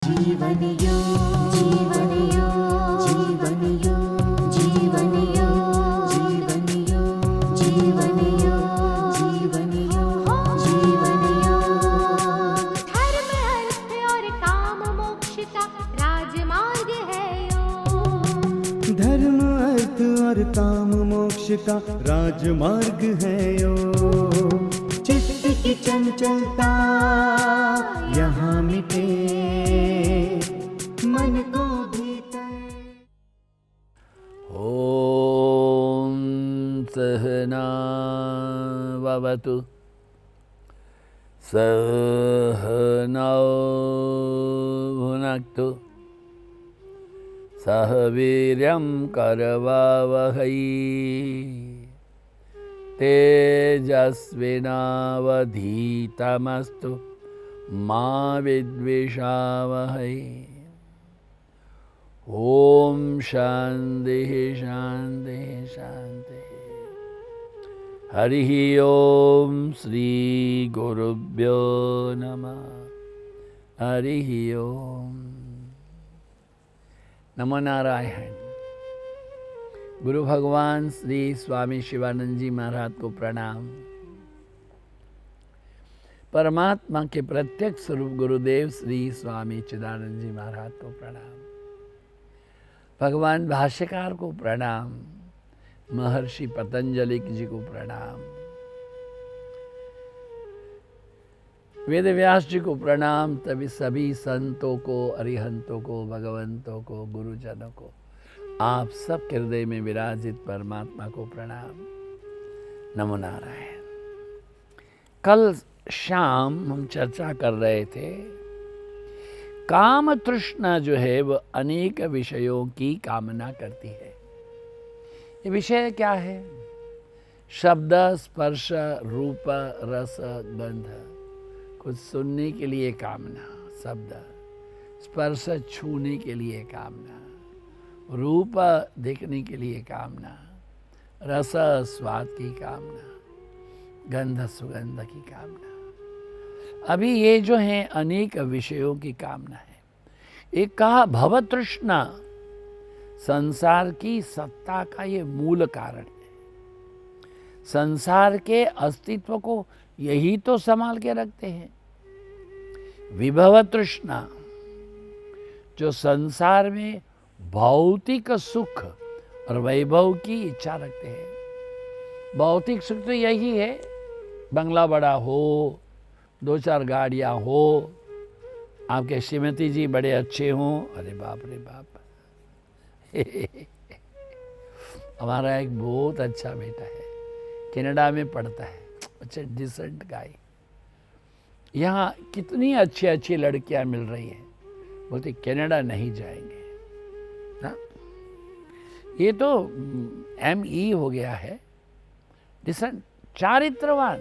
जीवन योग, जीवन योग, जीवन योग, जीवन योग, जीवन योग, जीवन योग, जीवन योग, जीवन योग। धर्म अर्थ और काम मोक्ष का राजमार्ग है योग। धर्म अर्थ और काम मोक्ष का राजमार्ग है योग। चित्त की चंचलता यहाँ मिटे, मन को भीतर। ॐ सहना भवतु, सहनौ भुनक्तु, सह वीर्यं करवावहै, तेजस्विनावधीतमस्तु मा विद्विषावहै। ओम शांति शांति शांति। हरि ओम श्री गुरुभ्यो नमः। हरि ओम। नमो नारायण। गुरु भगवान श्री स्वामी शिवानंद जी महाराज को प्रणाम। परमात्मा के प्रत्यक्ष स्वरूप गुरुदेव श्री स्वामी चिदानंद जी महाराज को प्रणाम। भगवान भाष्यकार को प्रणाम। महर्षि पतंजलि जी को प्रणाम। वेद व्यास जी को प्रणाम। तभी सभी संतों को, अरिहंतों को, भगवंतों को, गुरुजनों को, आप सब हृदय में विराजित परमात्मा को प्रणाम। नमो नारायण। कल शाम हम चर्चा कर रहे थे, काम तृष्णा जो है वह अनेक विषयों की कामना करती है। ये विषय क्या है? शब्द, स्पर्श, रूप, रस, गंध। कुछ सुनने के लिए कामना, शब्द, स्पर्श छूने के लिए कामना, रूप देखने के लिए कामना, रस स्वाद की कामना, गंध सुगंध की कामना। अभी ये जो है अनेक विषयों की कामना है। एक कहा भव तृष्णा, संसार की सत्ता का ये मूल कारण है। संसार के अस्तित्व को यही तो संभाल के रखते हैं। विभव तृष्णा, जो संसार में भौतिक सुख और वैभव की इच्छा रखते हैं। भौतिक सुख तो यही है, बंगला बड़ा हो, 2-4 गाड़ियाँ हो, आपके श्रीमती जी बड़े अच्छे हों। अरे बाप रे बाप। हमारा एक बहुत अच्छा बेटा है, कनाडा में पढ़ता है, अच्छा डिसेंट गाय। यहाँ कितनी अच्छी अच्छी लड़कियाँ मिल रही हैं, बोलते कनाडा नहीं जाएंगे ना। ये तो ME हो गया है, डिसेंट, चारित्रवान,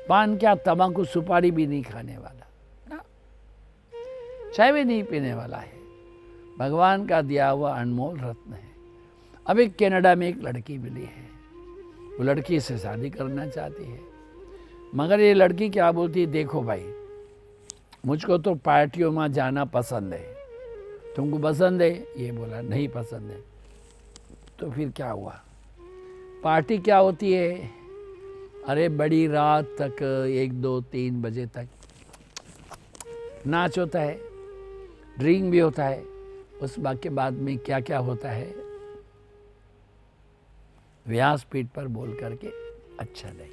पान क्या तंबाकू सुपारी भी नहीं खाने वाला ना, चाय भी नहीं पीने वाला है। भगवान का दिया हुआ अनमोल रत्न है। अब एक कनाडा में एक लड़की मिली है, वो लड़की से शादी करना चाहती है, मगर ये लड़की क्या बोलती है, देखो भाई मुझको तो पार्टियों में जाना पसंद है, तुमको पसंद है? ये बोला नहीं पसंद है। तो फिर क्या हुआ? पार्टी क्या होती है? अरे बड़ी रात तक 1, 2, 3 बजे तक नाच होता है, ड्रिंक भी होता है। उस बात के बाद में क्या क्या होता है, व्यासपीठ पर बोल करके अच्छा नहीं।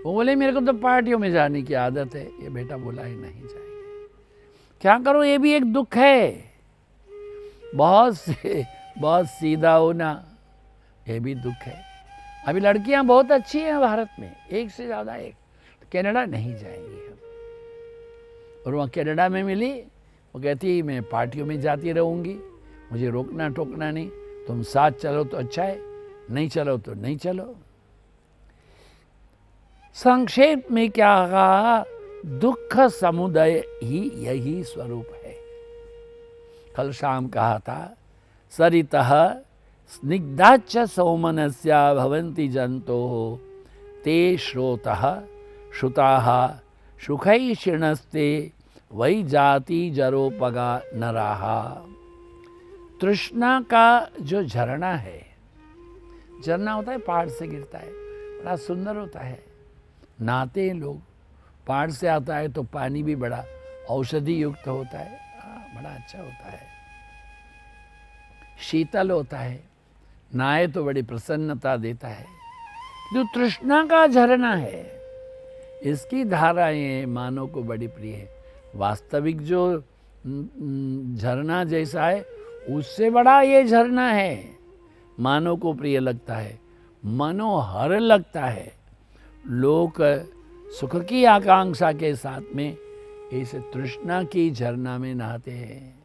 वो बोले मेरे को तो पार्टियों में जाने की आदत है। ये बेटा बोला ही नहीं जाएंगे। क्या करो, ये भी एक दुख है। बहुत सीधा होना, ये भी दुख है। अभी लड़कियां बहुत अच्छी हैं भारत में, एक से ज़्यादा एक। तो कनाडा नहीं जाएंगी हम। और वहाँ कनाडा में मिली, वो कहती मैं पार्टियों में जाती रहूँगी, मुझे रोकना टोकना नहीं, तुम साथ चलो तो अच्छा है, नहीं चलो तो नहीं चलो। संक्षेप में क्या कहा, दुख समुदय ही यही स्वरूप है। कल शाम कहा था, सरितः स्निग्धाच्च सौमनस्या भवन्ति जन्तोः ते श्रोतः श्रुताः सुखैः क्षीणस्ते वही जाति जरोपगा न रहा। तृष्णा का जो झरना है, झरना होता है पहाड़ से गिरता है, बड़ा सुंदर होता है, नहाते हैं लोग, पहाड़ से आता है तो पानी भी बड़ा औषधि युक्त होता है, बड़ा अच्छा होता है, शीतल होता है, नहाए तो बड़ी प्रसन्नता देता है। जो तृष्णा का झरना है, इसकी धाराएं मानव को बड़ी प्रिय है। वास्तविक जो झरना जैसा है उससे बड़ा ये झरना है, मानव को प्रिय लगता है, मनोहर लगता है। लोग सुख की आकांक्षा के साथ में इस तृष्णा की झरना में नहाते हैं।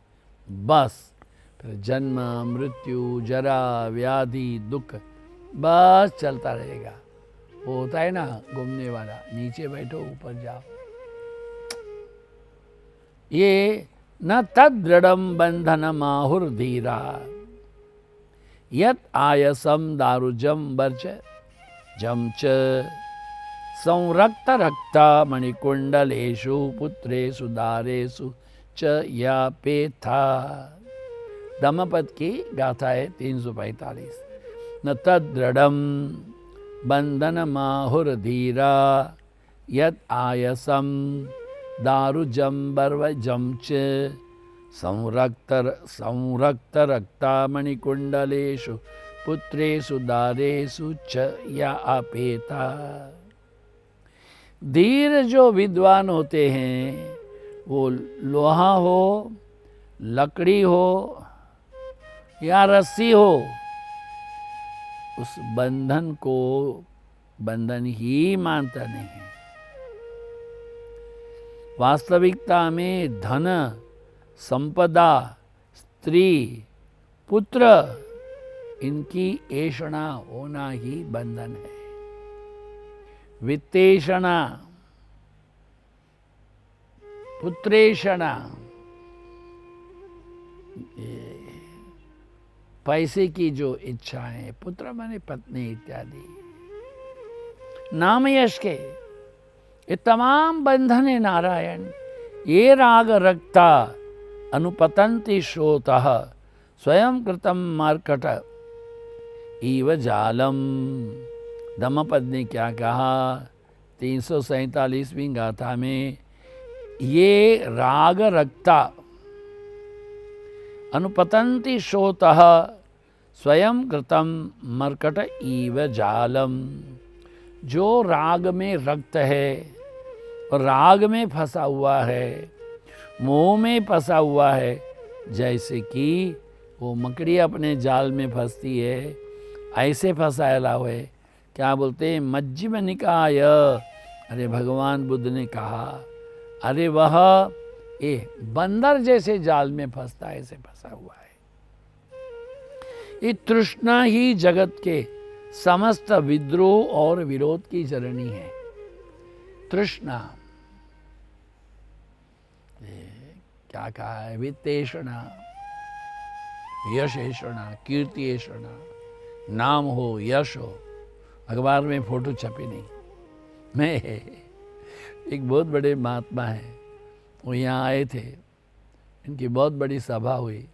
बस फिर जन्म मृत्यु जरा व्याधि दुख बस चलता रहेगा। वो होता है ना घूमने वाला, नीचे बैठो ऊपर जाओ। ये न तद्दृढ़ं बंधनम आहुर्धीरा यत् आयसम दारुजम वर्च जम च संरक्त रक्ता मणिकुंडलेषु पुत्रेषु दारेषु च या पेथा। दमपद की गाथा है 345। न तद्दृढ़ं बंधनमाहुर्धीरा यत् आयसम दारुजम्बर्वजं च संरक्त रक्ता मणिकुंडलेषु पुत्रेषु दारेषु च या अपेता। धीर जो विद्वान होते हैं, वो लोहा हो, लकड़ी हो या रस्सी हो, उस बंधन को बंधन ही मानता नहीं है। वास्तविकता में धन, संपदा, स्त्री, पुत्र, इनकी ऐषणा होना ही बंधन है। वित्तेषणा, पुत्रेषणा, पैसे की जो इच्छा है, पुत्र माने पत्नी इत्यादि, नाम यश के, ये तमाम बंधन है नारायण। ये राग रक्ता अनुपतंति श्रोतः स्वयं कृतम मार्कट इव जालम। दमपद ने क्या कहा 347वीं गाथा में, ये राग रक्ता अनुपतंति श्रोतः स्वयं कृतम मर्कट इव जालम। जो राग में रक्त है और राग में फंसा हुआ है, मोह में फंसा हुआ है, जैसे कि वो मकड़ी अपने जाल में फंसती है, ऐसे फंसाया हुआ है। क्या बोलते हैं, मज्जिम निकाय। अरे भगवान बुद्ध ने कहा, अरे वह बंदर जैसे जाल में फंसता है, ऐसे फंसा हुआ है। ये तृष्णा ही जगत के समस्त विद्रोह और विरोध की जननी है। तृष्णा क्या कहा है, वित्तेषणा, यशेषणा, कीर्तिएषणा, नाम हो, यश हो। अखबार में फोटो छपी नहीं। मैं एक बहुत बड़े महात्मा है, वो यहाँ आए थे, इनकी बहुत बड़ी सभा हुई।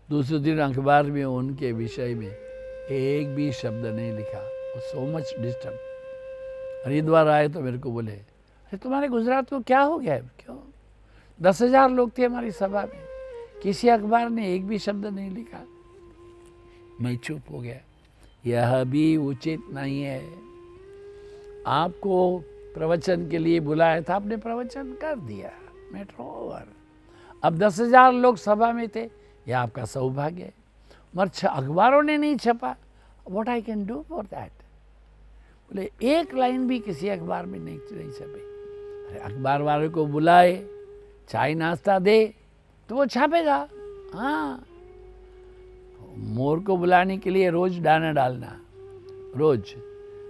दूसरे दिन अखबार में उनके विषय में एक भी शब्द नहीं लिखा। वो सो मच डिस्टर्ब। हरिद्वार आए तो मेरे को बोले, अरे तुम्हारे गुजरात को क्या हो गया है? क्यों? 10,000 लोग थे हमारी सभा में, किसी अखबार ने एक भी शब्द नहीं लिखा। मैं चुप हो गया। यह भी उचित नहीं है। आपको प्रवचन के लिए बुलाया था, आपने प्रवचन कर दिया, मैटर ओवर। अब 10,000 लोग सभा में थे, यह आपका सौभाग्य है। मगर अखबारों ने नहीं छपा, what I can do for that. बोले एक लाइन भी किसी अखबार में नहीं छपे। अरे अखबार वाले को बुलाए, चाय नाश्ता दे तो वो छापेगा। हाँ, मोर को बुलाने के लिए रोज दाना डालना, रोज,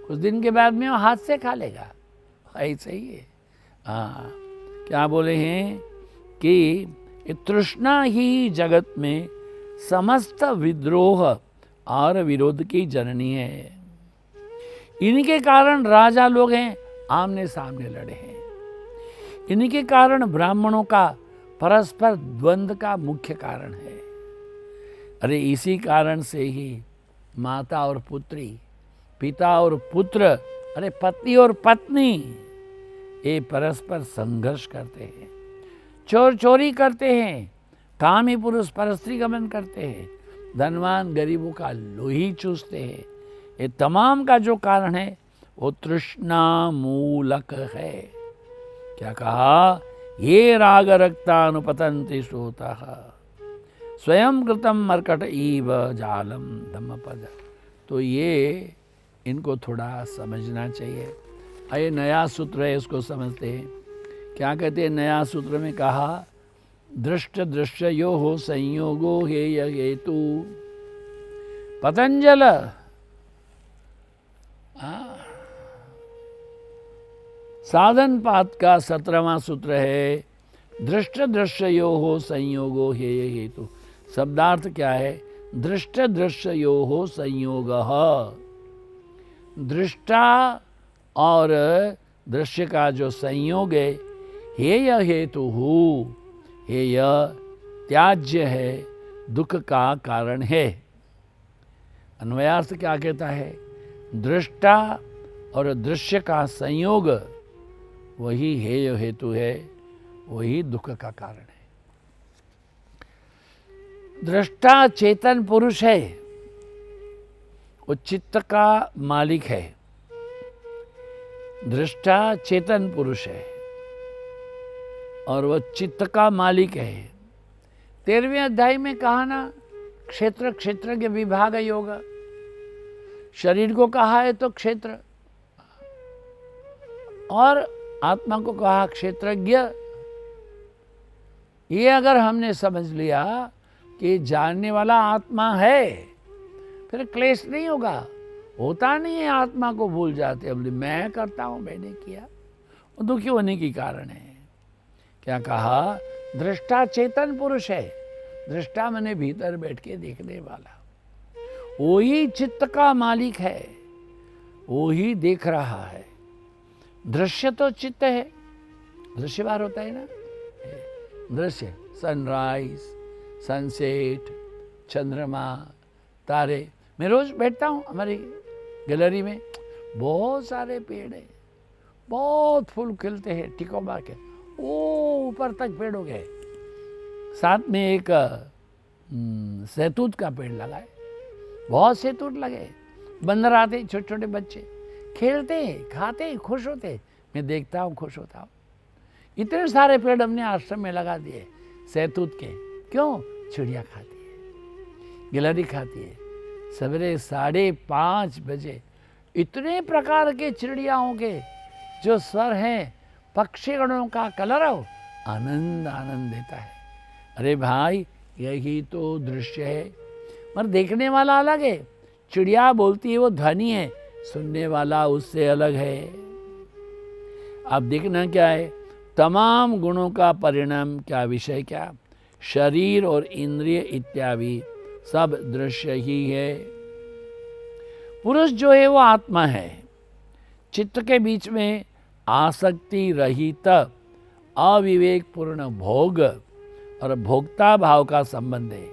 कुछ दिन के बाद में वो हाथ से खा लेगा। ऐसा ही है। हाँ, क्या बोले हैं कि तृष्णा ही जगत में समस्त विद्रोह और विरोध की जननी है। इनके कारण राजा लोग हैं आमने सामने लड़े हैं। इन्हीं के कारण ब्राह्मणों का परस्पर द्वंद्व का मुख्य कारण है। अरे इसी कारण से ही माता और पुत्री, पिता और पुत्र, अरे पति और पत्नी ये परस्पर संघर्ष करते हैं, चोर चोरी करते हैं, कामी पुरुष परस्त्री गमन करते हैं, धनवान गरीबों का लोही चूसते हैं। ये तमाम का जो कारण है वो तृष्णा मूलक है। क्या कहा? ये राग रक्तानुपतंति सोता स्वयं कृतम मर्कट इव जालम धम्मपद। तो ये इनको थोड़ा समझना चाहिए। आइए नया सूत्र है, इसको समझते हैं। क्या कहते हैं नया सूत्र में? कहा दृष्ट दृश्य यो हो संयोगो हेय हेतु पतंजल। साधन पाद का 17वां सूत्र है दृष्ट दृश्य यो हो संयोगो हेय हेतु। शब्दार्थ क्या है? दृष्ट दृश्य यो हो संयोग। दृष्टा और दृश्य का जो संयोग है, हेय हेतु हो, हेय त्याज्य है, दुख का कारण है। अन्वयार्थ क्या कहता है? दृष्टा और दृश्य का संयोग वही हेय हेतु है, वही दुख का कारण है। दृष्टा चेतन पुरुष है, वो चित्त का मालिक है। दृष्टा चेतन पुरुष है और वह चित्त का मालिक है। 13वें अध्याय में कहा ना, क्षेत्र क्षेत्रज्ञ विभाग योग। शरीर को कहा है तो क्षेत्र, और आत्मा को कहा क्षेत्रज्ञ। ये अगर हमने समझ लिया कि जानने वाला आत्मा है, फिर क्लेश नहीं होगा। होता नहीं है, आत्मा को भूल जाते, अब मैं करता हूं, मैंने किया, वो दुखी होने की कारण है। क्या कहा? दृष्टा चेतन पुरुष है। दृष्टा मैंने भीतर बैठ के देखने वाला, वही चित्त का मालिक है, वही देख रहा है। दृश्य तो चित्त है, दृश्य बार होता है ना, दृश्य सनराइज, सनसेट, चंद्रमा, तारे। मैं रोज बैठता हूँ हमारी गैलरी में, बहुत सारे पेड़ हैं, बहुत फूल खिलते हैं, टिकोमा के वो ऊपर तक पेड़ हो गए। साथ में एक सहतूत का पेड़ लगा है, बहुत सहतूत लगे। बंदर आते, छोटे छोटे बच्चे खेलते, खाते, खुश होते। मैं देखता हूँ, खुश होता हूँ। इतने सारे पेड़ हमने आश्रम में लगा दिए सहतूत के। क्यों? चिड़िया खाती है, गिलहरी खाती है। सवेरे 5:30 बजे इतने प्रकार के चिड़ियाओं के जो स्वर हैं, पक्षीगणों का कलरव आनंद आनंद देता है। अरे भाई, यही तो दृश्य है। मगर देखने वाला अलग है। चिड़िया बोलती है, वो ध्वनि है, सुनने वाला उससे अलग है। अब देखना क्या है? तमाम गुणों का परिणाम क्या, विषय क्या? शरीर और इंद्रिय इत्यादि सब दृश्य ही है। पुरुष जो है वो आत्मा है। चित्त के बीच में आसक्ति रहित अविवेकपूर्ण भोग और भोक्ता भाव का संबंध है।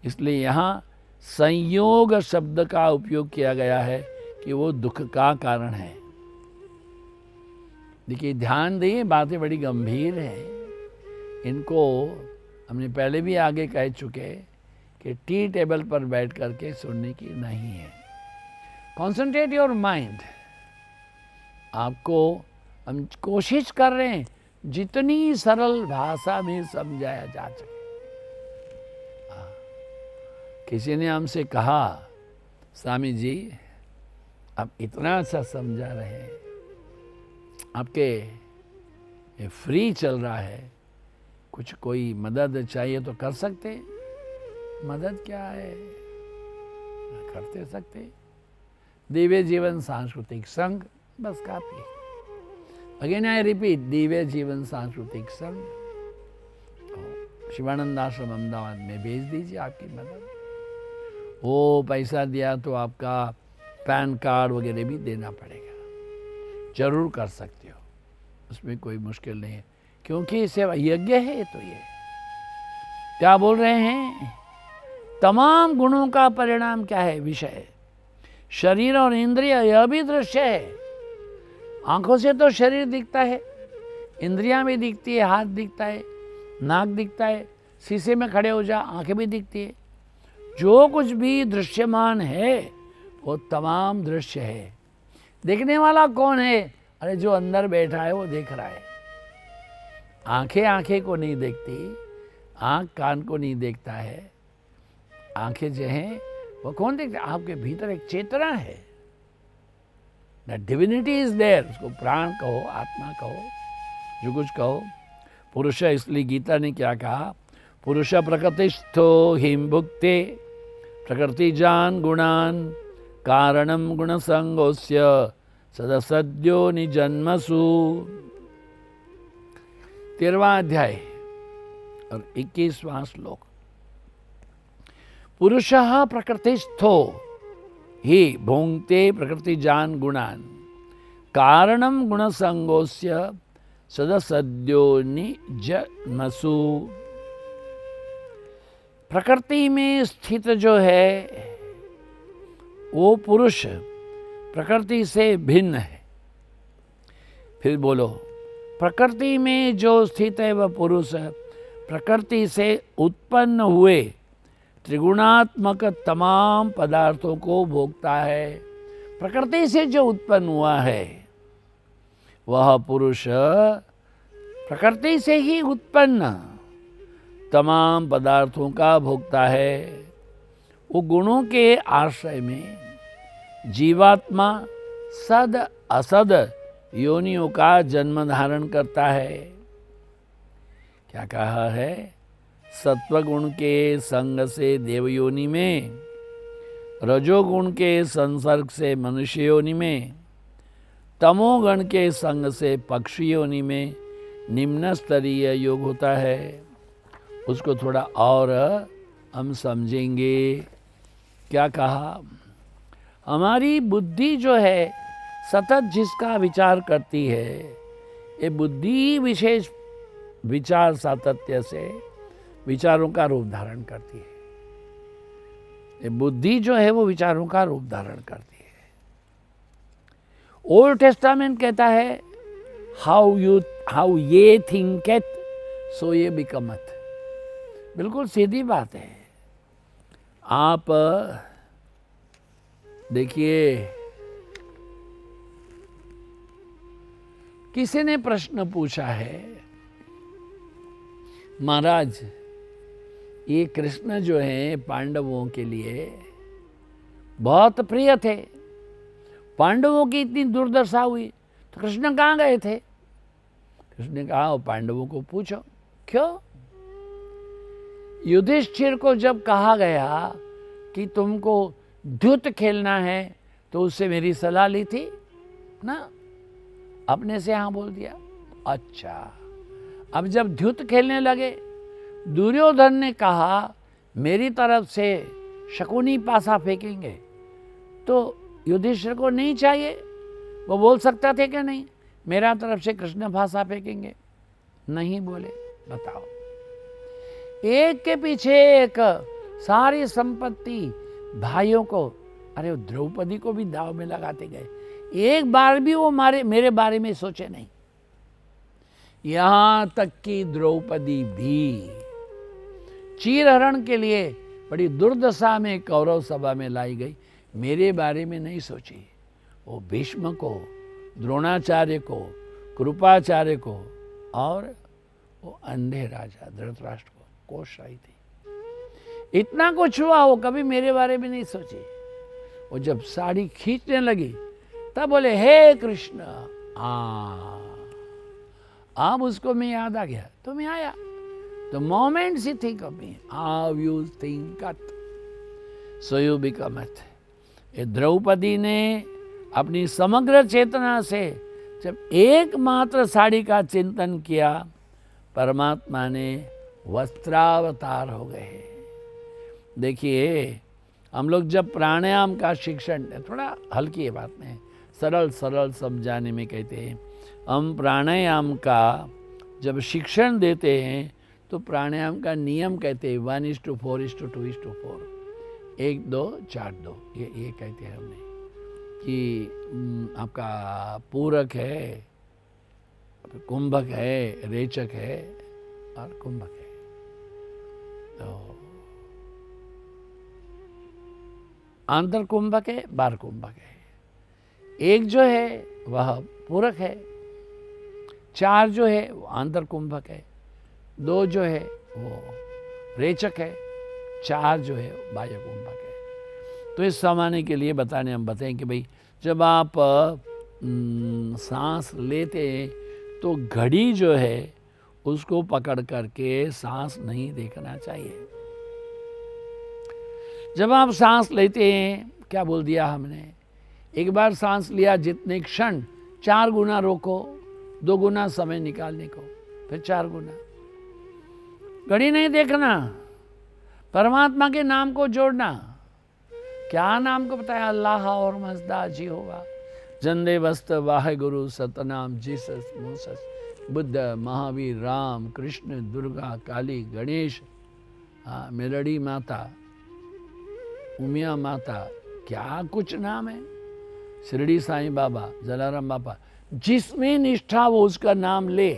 इसलिए यहाँ संयोग शब्द का उपयोग किया गया है कि वो दुख का कारण है। देखिए, ध्यान दें, बातें बड़ी गंभीर हैं। इनको हमने पहले भी आगे कह चुके कि टी टेबल पर बैठ करके सुनने की नहीं है। Concentrate your mind. आपको हम कोशिश कर रहे हैं जितनी सरल भाषा में समझाया जा सके। किसी ने हमसे कहा, स्वामी जी आप इतना अच्छा समझा रहे हैं, आपके ये फ्री चल रहा है, कुछ कोई मदद चाहिए तो कर सकते। मदद क्या है, करते सकते। दिव्य जीवन सांस्कृतिक संघ, बस काफी। अगेन आई रिपीट, दिव्य जीवन सांस्कृतिक संघ, शिवानंद आश्रम अहमदाबाद में भेज दीजिए आपकी मदद। वो पैसा दिया तो आपका पैन कार्ड वगैरह भी देना पड़ेगा। जरूर कर सकते हो, उसमें कोई मुश्किल नहीं है। क्योंकि सेवा यज्ञ है। तो ये क्या बोल रहे हैं, तमाम गुणों का परिणाम क्या है, विषय। शरीर और इंद्रिय यह भी दृश्य है। आंखों से तो शरीर दिखता है, इंद्रियां भी दिखती है, हाथ दिखता है, नाक दिखता है, शीशे में खड़े हो जा आंखें भी दिखती है। जो कुछ भी दृश्यमान है वो तमाम दृश्य है। देखने वाला कौन है, अरे जो अंदर बैठा है वो देख रहा है। आंखें आंखें को नहीं देखती, आंख कान को नहीं देखता है। आंखें जो हैं वो कौन देखता है, आपके भीतर एक चेतना है, द डिविनिटी इज देयर। उसको प्राण कहो, आत्मा कहो, जो कुछ कहो। पुरुष, इसलिए गीता ने क्या कहा, पुरुष प्रकृतिस्थो हिम भुक्ते प्रकृति जान गुणान कारणम गुण संगोस्य सदसद्यो निजन्मसु। 13वां अध्याय और 21वां श्लोक। पुरुषः प्रकृतिस्थो हि भुंक्ते प्रकृति जान गुणान कारणम गुण संगोस्य सदसद्यो निजन्मसु। प्रकृति में स्थित जो है वो पुरुष प्रकृति से भिन्न है। फिर बोलो, प्रकृति में जो स्थित है वह पुरुष प्रकृति से उत्पन्न हुए त्रिगुणात्मक तमाम पदार्थों को भोगता है। प्रकृति से जो उत्पन्न हुआ है वह पुरुष प्रकृति से ही उत्पन्न तमाम पदार्थों का भोगता है। वो गुणों के आश्रय में जीवात्मा सद असद योनियों का जन्म धारण करता है। क्या कहा है, सत्वगुण के संग से देवयोनि में, रजोगुण के संसर्ग से मनुष्य योनि में, तमोगण के संग से पक्षी योनि में निम्न स्तरीय योग होता है। उसको थोड़ा और हम समझेंगे। क्या कहा, हमारी बुद्धि जो है सतत जिसका विचार करती है, ये बुद्धि विशेष विचार सातत्य से विचारों का रूप धारण करती है। ये बुद्धि जो है वो विचारों का रूप धारण करती है। ओल्ड टेस्टामेंट कहता है हाउ ये थिंकेथ सो ये बिकमथ। बिल्कुल सीधी बात है। आप देखिए, किसी ने प्रश्न पूछा है, महाराज ये कृष्ण जो है पांडवों के लिए बहुत प्रिय थे, पांडवों की इतनी दुर्दशा हुई तो कृष्ण कहाँ गए थे? कृष्ण ने कहा पांडवों को पूछो। क्यों? युधिष्ठिर को जब कहा गया कि तुमको द्युत खेलना है तो उससे मेरी सलाह ली थी ना, अपने से हाँ बोल दिया। अच्छा, अब जब द्युत खेलने लगे, दुर्योधन ने कहा मेरी तरफ से शकुनी पासा फेंकेंगे, तो युधिष्ठिर को नहीं चाहिए, वो बोल सकता थे कि नहीं मेरा तरफ से कृष्ण पासा फेंकेंगे? नहीं बोले। बताओ, एक के पीछे एक सारी संपत्ति भाइयों को, अरे वो द्रौपदी को भी दाव में लगाते गए, एक बार भी वो मेरे बारे में सोचे नहीं। यहां तक कि द्रौपदी भी चीरहरण के लिए बड़ी दुर्दशा में कौरव सभा में लाई गई, मेरे बारे में नहीं सोची। वो भीष्म को, द्रोणाचार्य को, कृपाचार्य को और वो अंधे राजा धृतराष्ट्र को कोस रही थी। इतना कुछ हुआ, वो कभी मेरे बारे में नहीं सोची। वो जब साड़ी खींचने लगी तब बोले हे कृष्ण। अब उसको मैं याद आ गया तो मैं आया। The moment you think of me, how you thinketh, so you becometh. ये द्रौपदी ने अपनी समग्र चेतना से जब एकमात्र साड़ी का चिंतन किया, परमात्मा ने वस्त्रावतार हो गए। देखिए, हम लोग जब प्राणायाम का शिक्षण, थोड़ा हल्की बात में सरल सरल समझाने में कहते हैं, हम प्राणायाम का जब शिक्षण देते हैं तो प्राणायाम का नियम कहते हैं 1:4:2:4, 1 2 4 2, ये कहते हैं हमने कि आपका पूरक है, कुंभक है, रेचक है और कुंभक है। तो आंतर कुंभक है, बार कुंभक है। एक जो है वह पूरक है, 4 जो है वो आंतर कुंभक है, 2 जो है वो रेचक है, 4 जो है बाह्य कुंभक है। तो इस समझने के लिए हम बताएं कि भाई जब आप सांस लेते हैं तो घड़ी जो है उसको पकड़ करके सांस नहीं देखना चाहिए। जब आप सांस लेते हैं, क्या बोल दिया हमने, एक बार सांस लिया जितने क्षण 4 गुना रोको, 2 गुना समय निकालने को, फिर 4 गुना। घड़ी नहीं देखना, परमात्मा के नाम को जोड़ना। क्या नाम को बताया? अल्लाह और मजदा जी होगा, जंदे वस्त वाहे गुरु सतनाम जीसस मूसस बुद्ध महावीर राम कृष्ण दुर्गा काली गणेश, मेलड़ी माता, उमिया माता, क्या कुछ नाम है, शिरडी साईं बाबा, जलाराम बाबा, जिसमें निष्ठा वो उसका नाम ले।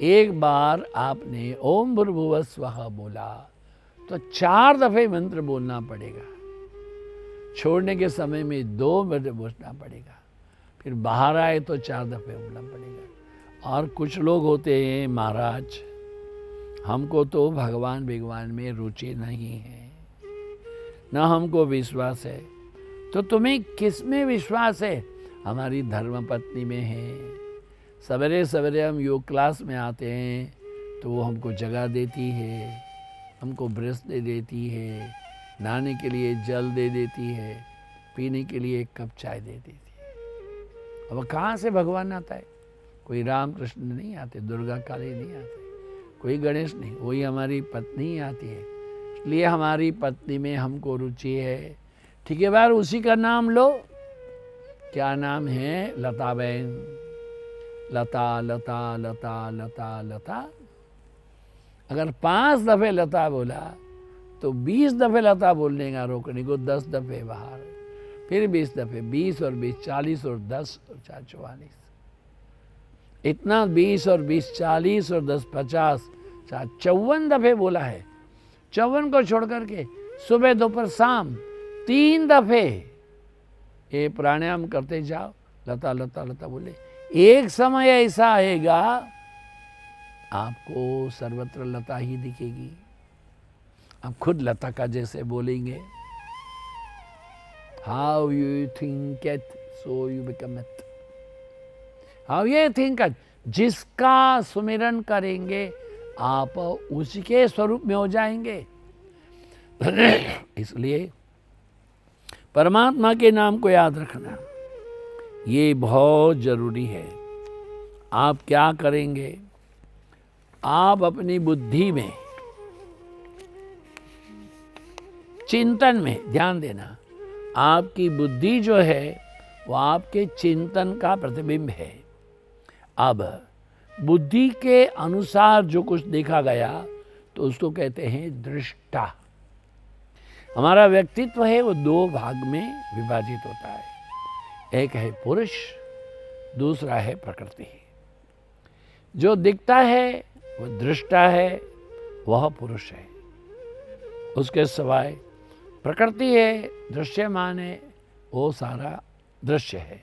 एक बार आपने ओम भूर्भुवः स्वः बोला तो 4 दफे मंत्र बोलना पड़ेगा। छोड़ने के समय में 2 दफे बोलना पड़ेगा, फिर बाहर आए तो 4 दफे बोलना पड़ेगा। और कुछ लोग होते हैं, महाराज हमको तो भगवान में रुचि नहीं है, ना हमको विश्वास है। तो तुम्हें किस में विश्वास है? हमारी धर्मपत्नी में है। सवेरे सवेरे हम योग क्लास में आते हैं तो वो हमको जगह देती है, हमको ब्रश दे देती है, नहाने के लिए जल दे देती है, पीने के लिए 1 कप चाय दे देती है। अब कहाँ से भगवान आता है? कोई राम कृष्ण नहीं आते, दुर्गा काली नहीं आते, कोई गणेश नहीं, वही हमारी पत्नी ही आती है। इसलिए हमारी पत्नी में हमको रुचि है। ठीक है बार उसी का नाम लो। क्या नाम है? लता बहन। लता लता लता लता लता। अगर 5 दफे लता बोला तो 20 दफे लता बोलने का रोकने को 10 दफे बाहर, फिर 20 दफे, 20 और 20 40 और 10 और 4 44। इतना 20 और 20 40 और 10 50, 54 दफे बोला है। 54 को छोड़ करके सुबह दोपहर शाम 3 दफे ये प्राणायाम करते जाओ, लता लता लता बोले। एक समय ऐसा आएगा आपको सर्वत्र लता ही दिखेगी। आप खुद लता का जैसे बोलेंगे, how you think it so you become it. How ये थिंक इट, जिसका सुमिरन करेंगे आप उसी के स्वरूप में हो जाएंगे। इसलिए परमात्मा के नाम को याद रखना ये बहुत जरूरी है। आप क्या करेंगे? आप अपनी बुद्धि में, चिंतन में ध्यान देना। आपकी बुद्धि जो है वो आपके चिंतन का प्रतिबिंब है। अब बुद्धि के अनुसार जो कुछ देखा गया तो उसको कहते हैं दृष्टा। हमारा व्यक्तित्व है वो 2 भाग में विभाजित होता है। एक है पुरुष, दूसरा है प्रकृति। जो दिखता है वो दृष्टा है, वह पुरुष है। उसके सिवाय प्रकृति है, दृश्यमान है, वो सारा दृश्य है।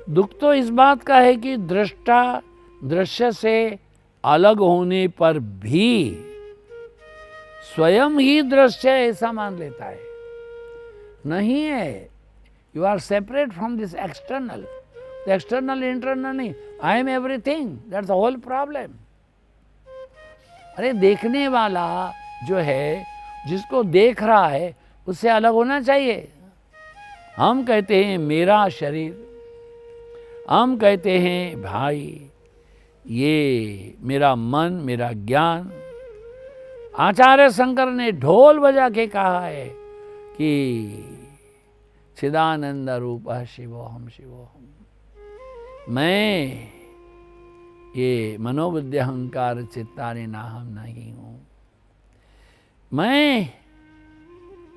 दुख तो इस बात का है कि दृष्टा दृश्य से अलग होने पर भी स्वयं ही दृश्य ऐसा मान लेता है। नहीं है, you are separate from this external. External internal नहीं, I am everything, that's the whole problem. अरे देखने वाला जो है, जिसको देख रहा है, उससे अलग होना चाहिए। हम कहते हैं मेरा शरीर, हम कहते हैं भाई ये मेरा मन, मेरा ज्ञान। आचार्य शंकर ने ढोल बजा के कहा है कि चिदानंद रूप शिवोहम शिवोहम। मैं ये मनोबुद्धि अहंकार चित्तानि नाहम नहीं हूँ। मैं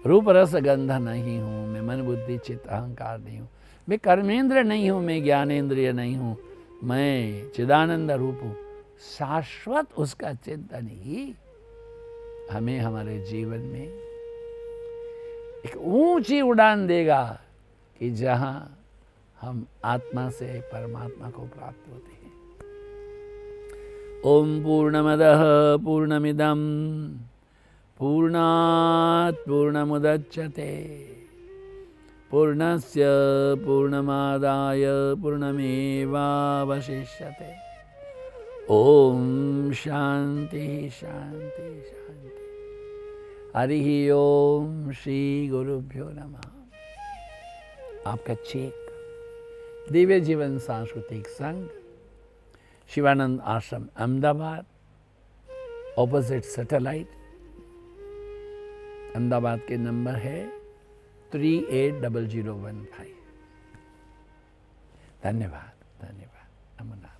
रूप रस गंध नहीं हूँ, मैं मन बुद्धि चित्त अहंकार नहीं हूँ, मैं कर्मेंद्र नहीं हूँ, मैं ज्ञानेंद्रिय नहीं हूँ, मैं चिदानंद रूप हूँ। शाश्वत उसका चिंतन ही हमें हमारे जीवन में एक ऊंची उड़ान देगा कि जहां हम आत्मा से परमात्मा को प्राप्त होते हैं। ओम पूर्णमदः पूर्णमिदं पूर्णात् पूर्णमुदच्यते पूर्णस्य पूर्णमादाय पूर्णमेवावशिष्यते। ओम शांति शांति शांति। हरि ओम श्री गुरुभ्यो नमः। आपका चेक दिव्य जीवन सांस्कृतिक संघ, शिवानंद आश्रम, अहमदाबाद, ऑपोजिट सैटेलाइट, अहमदाबाद के नंबर है 380015। धन्यवाद धन्यवाद। नमो नमः।